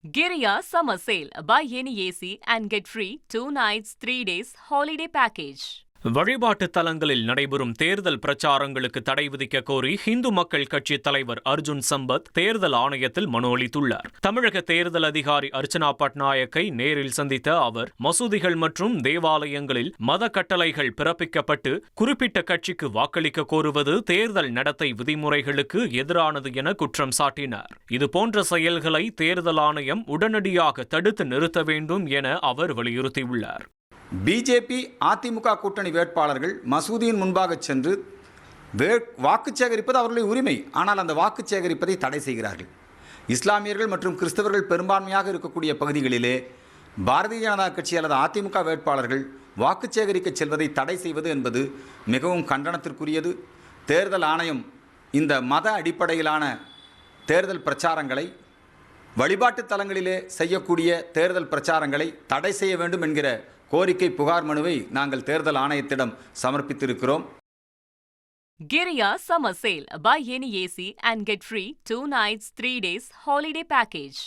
Giria Summer Sale. Buy any AC and get free 2 nights, 3 days holiday package. வழிபாட்டு தலங்களில் நடைபெறும் தேர்தல் பிரச்சாரங்களுக்கு தடை விதிக்க கோரி இந்து மக்கள் கட்சி தலைவர் அர்ஜுன் சம்பத் தேர்தல் ஆணையத்தில் மனு அளித்துள்ளார். தமிழக தேர்தல் அதிகாரி அர்ச்சனா பட்நாயக்கை நேரில் சந்தித்த அவர் மசூதிகள் மற்றும் தேவாலயங்களில் மத கட்டளைகள் பிறப்பிக்கப்பட்டு குறிப்பிட்ட கட்சிக்கு வாக்களிக்க கோருவது தேர்தல் நடத்தை விதிமுறைகளுக்கு எதிரானது என குற்றம் சாட்டினார். இதுபோன்ற செயல்களை தேர்தல் ஆணையம் உடனடியாக தடுத்து நிறுத்த வேண்டும் என அவர் வலியுறுத்தியுள்ளார். பிஜேபி அதிமுக கூட்டணி வேட்பாளர்கள் மசூதியின் முன்பாக சென்று வாக்கு சேகரிப்பது அவர்களுடைய உரிமை. ஆனால் அந்த வாக்கு சேகரிப்பதை தடை செய்கிறார்கள். இஸ்லாமியர்கள் மற்றும் கிறிஸ்தவர்கள் பெரும்பான்மையாக இருக்கக்கூடிய பகுதிகளிலே பாரதிய ஜனதா கட்சி அல்லது அதிமுக வேட்பாளர்கள் வாக்கு சேகரிக்க செல்வதை தடை செய்வது என்பது மிகவும் கண்டனத்திற்குரியது. தேர்தல் ஆணையம் இந்த மத அடிப்படையிலான தேர்தல் பிரச்சாரங்களை வழிபாட்டு தலங்களிலே செய்யக்கூடிய தேர்தல் பிரச்சாரங்களை தடை செய்ய வேண்டும் என்கிற கோரிக்கை புகார் மனுவை நாங்கள் தேர்தல் ஆணையத்திடம் சமர்ப்பித்திருக்கிறோம். Giria Summer Sale. Buy any AC and get free 2 nights, 3 days holiday package.